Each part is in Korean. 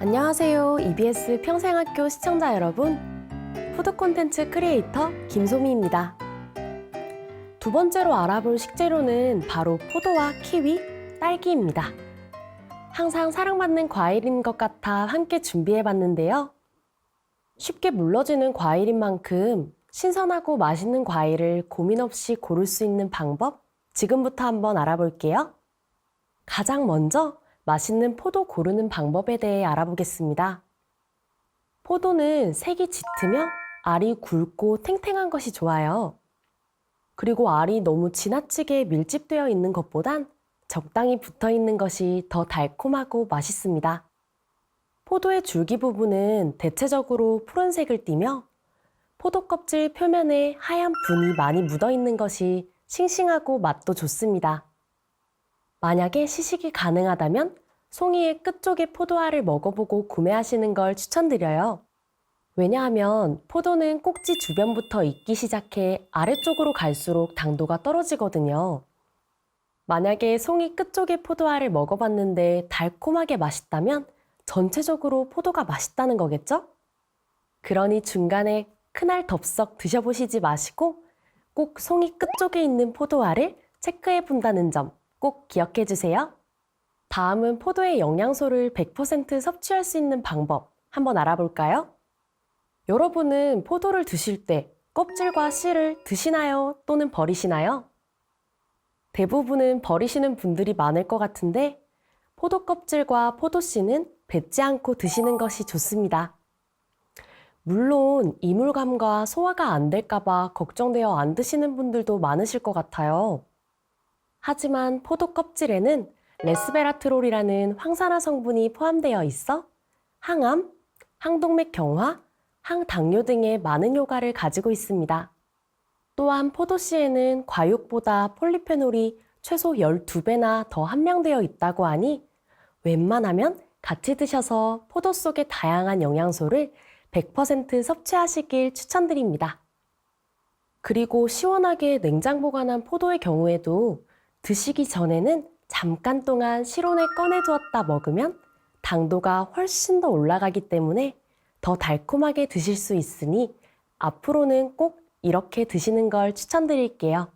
안녕하세요. EBS 평생학교 시청자 여러분. 푸드 콘텐츠 크리에이터 김소미입니다. 두 번째로 알아볼 식재료는 바로 포도와 키위, 딸기입니다. 항상 사랑받는 과일인 것 같아 함께 준비해봤는데요. 쉽게 물러지는 과일인 만큼 신선하고 맛있는 과일을 고민 없이 고를 수 있는 방법, 지금부터 한번 알아볼게요. 가장 먼저 맛있는 포도 고르는 방법에 대해 알아보겠습니다. 포도는 색이 짙으며 알이 굵고 탱탱한 것이 좋아요. 그리고 알이 너무 지나치게 밀집되어 있는 것보단 적당히 붙어 있는 것이 더 달콤하고 맛있습니다. 포도의 줄기 부분은 대체적으로 푸른색을 띠며 포도 껍질 표면에 하얀 분이 많이 묻어 있는 것이 싱싱하고 맛도 좋습니다. 만약에 시식이 가능하다면 송이의 끝쪽의 포도알을 먹어보고 구매하시는 걸 추천드려요. 왜냐하면 포도는 꼭지 주변부터 익기 시작해 아래쪽으로 갈수록 당도가 떨어지거든요. 만약에 송이 끝쪽의 포도알을 먹어봤는데 달콤하게 맛있다면 전체적으로 포도가 맛있다는 거겠죠? 그러니 중간에 큰알 덥석 드셔보시지 마시고 꼭 송이 끝쪽에 있는 포도알을 체크해 본다는 점 꼭 기억해 주세요. 다음은 포도의 영양소를 100% 섭취할 수 있는 방법 한번 알아볼까요? 여러분은 포도를 드실 때 껍질과 씨를 드시나요? 또는 버리시나요? 대부분은 버리시는 분들이 많을 것 같은데 포도 껍질과 포도 씨는 뱉지 않고 드시는 것이 좋습니다. 물론 이물감과 소화가 안 될까 봐 걱정되어 안 드시는 분들도 많으실 것 같아요. 하지만 포도 껍질에는 레스베라트롤이라는 황산화 성분이 포함되어 있어 항암, 항동맥 경화, 항당뇨 등의 많은 효과를 가지고 있습니다. 또한 포도씨에는 과육보다 폴리페놀이 최소 12배나 더 함량되어 있다고 하니 웬만하면 같이 드셔서 포도 속의 다양한 영양소를 100% 섭취하시길 추천드립니다. 그리고 시원하게 냉장 보관한 포도의 경우에도 드시기 전에는 잠깐 동안 실온에 꺼내두었다 먹으면 당도가 훨씬 더 올라가기 때문에 더 달콤하게 드실 수 있으니 앞으로는 꼭 이렇게 드시는 걸 추천드릴게요.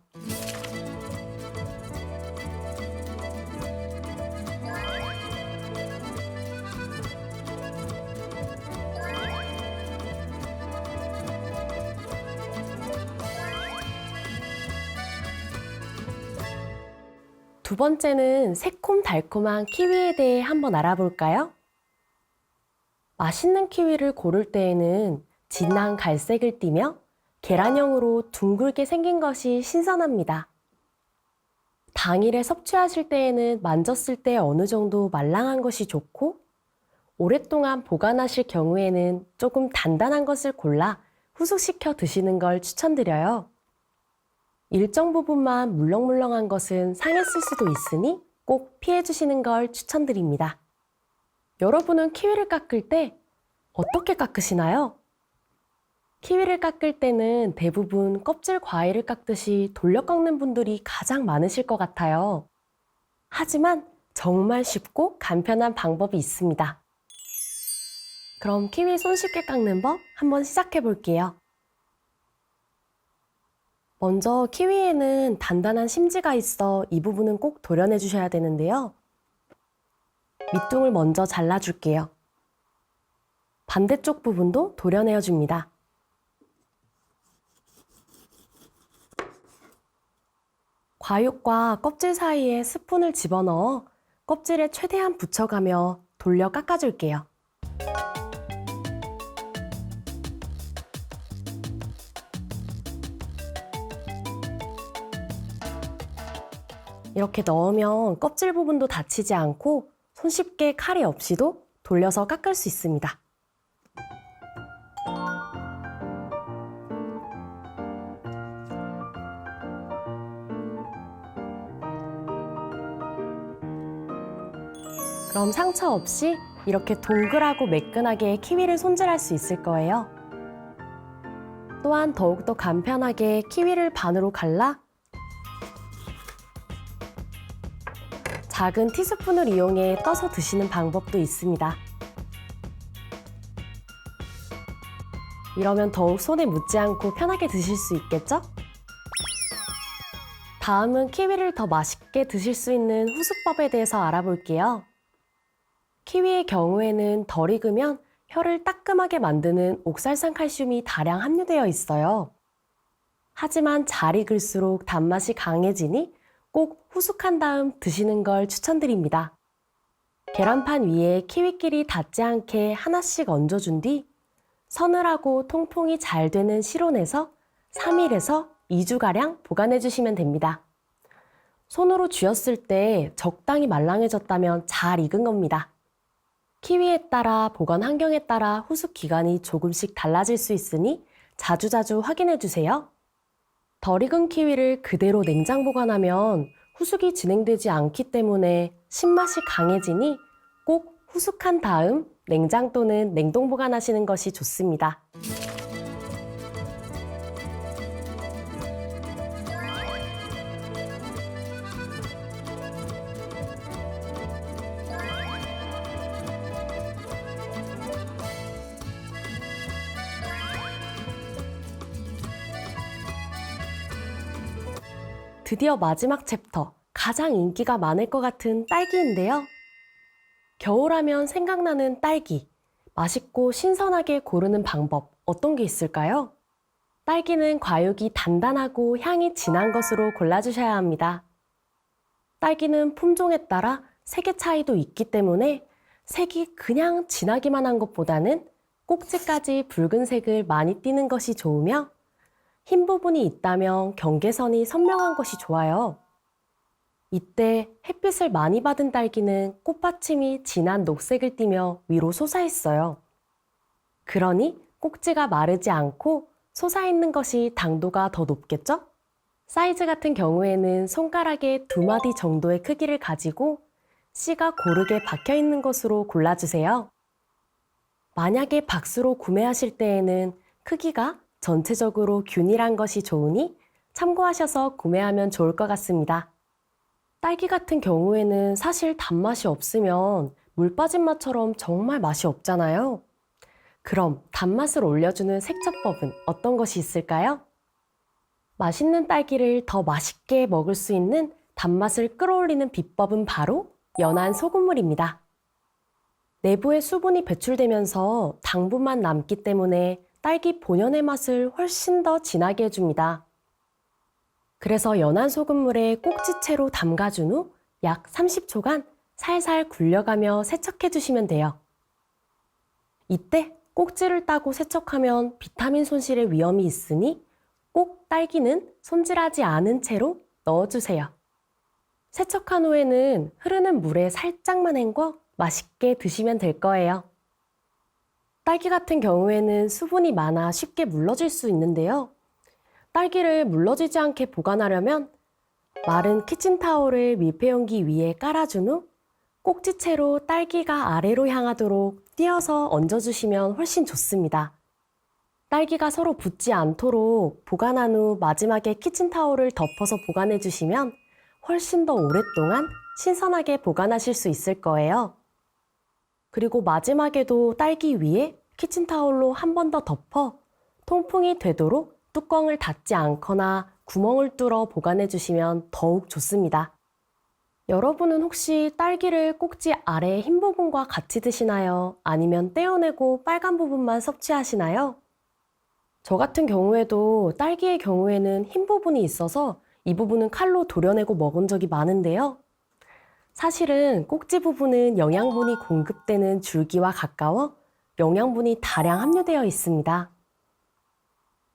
두 번째는 새콤달콤한 키위에 대해 한번 알아볼까요? 맛있는 키위를 고를 때에는 진한 갈색을 띠며 계란형으로 둥글게 생긴 것이 신선합니다. 당일에 섭취하실 때에는 만졌을 때 어느 정도 말랑한 것이 좋고 오랫동안 보관하실 경우에는 조금 단단한 것을 골라 후숙시켜 드시는 걸 추천드려요. 일정 부분만 물렁물렁한 것은 상했을 수도 있으니 꼭 피해 주시는 걸 추천드립니다. 여러분은 키위를 깎을 때 어떻게 깎으시나요? 키위를 깎을 때는 대부분 껍질 과일을 깎듯이 돌려 깎는 분들이 가장 많으실 것 같아요. 하지만 정말 쉽고 간편한 방법이 있습니다. 그럼 키위 손쉽게 깎는 법 한번 시작해 볼게요. 먼저 키위에는 단단한 심지가 있어 이 부분은 꼭 도려내 주셔야 되는데요. 밑둥을 먼저 잘라줄게요. 반대쪽 부분도 도려내어 줍니다. 과육과 껍질 사이에 스푼을 집어넣어 껍질에 최대한 붙여가며 돌려 깎아줄게요. 이렇게 넣으면 껍질 부분도 다치지 않고 손쉽게 칼이 없이도 돌려서 깎을 수 있습니다. 그럼 상처 없이 이렇게 동글하고 매끈하게 키위를 손질할 수 있을 거예요. 또한 더욱더 간편하게 키위를 반으로 갈라 작은 티스푼을 이용해 떠서 드시는 방법도 있습니다. 이러면 더욱 손에 묻지 않고 편하게 드실 수 있겠죠? 다음은 키위를 더 맛있게 드실 수 있는 후숙법에 대해서 알아볼게요. 키위의 경우에는 덜 익으면 혀를 따끔하게 만드는 옥살산 칼슘이 다량 함유되어 있어요. 하지만 잘 익을수록 단맛이 강해지니 꼭 후숙한 다음 드시는 걸 추천드립니다. 계란판 위에 키위끼리 닿지 않게 하나씩 얹어준 뒤 서늘하고 통풍이 잘 되는 실온에서 3일에서 2주가량 보관해 주시면 됩니다. 손으로 쥐었을 때 적당히 말랑해졌다면 잘 익은 겁니다. 키위에 따라 보관 환경에 따라 후숙 기간이 조금씩 달라질 수 있으니 자주자주 확인해 주세요. 덜 익은 키위를 그대로 냉장 보관하면 후숙이 진행되지 않기 때문에 신맛이 강해지니 꼭 후숙한 다음 냉장 또는 냉동 보관하시는 것이 좋습니다. 드디어 마지막 챕터, 가장 인기가 많을 것 같은 딸기인데요. 겨울하면 생각나는 딸기, 맛있고 신선하게 고르는 방법 어떤 게 있을까요? 딸기는 과육이 단단하고 향이 진한 것으로 골라주셔야 합니다. 딸기는 품종에 따라 색의 차이도 있기 때문에 색이 그냥 진하기만 한 것보다는 꼭지까지 붉은색을 많이 띠는 것이 좋으며 흰 부분이 있다면 경계선이 선명한 것이 좋아요. 이때 햇빛을 많이 받은 딸기는 꽃받침이 진한 녹색을 띠며 위로 솟아있어요. 그러니 꼭지가 마르지 않고 솟아있는 것이 당도가 더 높겠죠? 사이즈 같은 경우에는 손가락의 2마디 정도의 크기를 가지고 씨가 고르게 박혀있는 것으로 골라주세요. 만약에 박스로 구매하실 때에는 크기가 전체적으로 균일한 것이 좋으니 참고하셔서 구매하면 좋을 것 같습니다. 딸기 같은 경우에는 사실 단맛이 없으면 물 빠진 맛처럼 정말 맛이 없잖아요. 그럼 단맛을 올려주는 색조법은 어떤 것이 있을까요? 맛있는 딸기를 더 맛있게 먹을 수 있는 단맛을 끌어올리는 비법은 바로 연한 소금물입니다. 내부에 수분이 배출되면서 당분만 남기 때문에 딸기 본연의 맛을 훨씬 더 진하게 해줍니다. 그래서 연한 소금물에 꼭지채로 담가준 후 약 30초간 살살 굴려가며 세척해 주시면 돼요. 이때 꼭지를 따고 세척하면 비타민 손실의 위험이 있으니 꼭 딸기는 손질하지 않은 채로 넣어주세요. 세척한 후에는 흐르는 물에 살짝만 헹궈 맛있게 드시면 될 거예요. 딸기 같은 경우에는 수분이 많아 쉽게 물러질 수 있는데요. 딸기를 물러지지 않게 보관하려면 마른 키친타올을 밀폐용기 위에 깔아준 후 꼭지채로 딸기가 아래로 향하도록 띄어서 얹어주시면 훨씬 좋습니다. 딸기가 서로 붙지 않도록 보관한 후 마지막에 키친타올을 덮어서 보관해주시면 훨씬 더 오랫동안 신선하게 보관하실 수 있을 거예요. 그리고 마지막에도 딸기 위에 키친타올로 한 번 더 덮어 통풍이 되도록 뚜껑을 닫지 않거나 구멍을 뚫어 보관해 주시면 더욱 좋습니다. 여러분은 혹시 딸기를 꼭지 아래 흰 부분과 같이 드시나요? 아니면 떼어내고 빨간 부분만 섭취하시나요? 저 같은 경우에도 딸기의 경우에는 흰 부분이 있어서 이 부분은 칼로 도려내고 먹은 적이 많은데요. 사실은 꼭지 부분은 영양분이 공급되는 줄기와 가까워 영양분이 다량 함유되어 있습니다.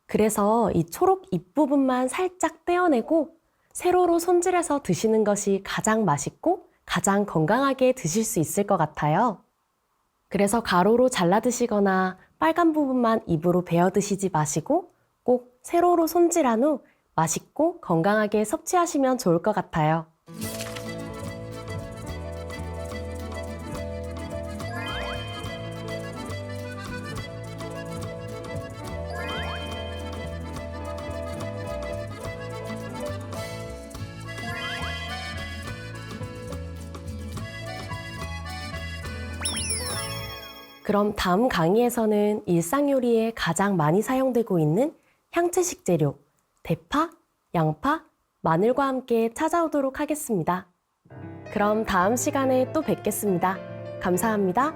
그래서 이 초록 잎부분만 살짝 떼어내고 세로로 손질해서 드시는 것이 가장 맛있고 가장 건강하게 드실 수 있을 것 같아요. 그래서 가로로 잘라 드시거나 빨간 부분만 입으로 베어 드시지 마시고 꼭 세로로 손질한 후 맛있고 건강하게 섭취하시면 좋을 것 같아요. 그럼 다음 강의에서는 일상 요리에 가장 많이 사용되고 있는 향채 식재료, 대파, 양파, 마늘과 함께 찾아오도록 하겠습니다. 그럼 다음 시간에 또 뵙겠습니다. 감사합니다.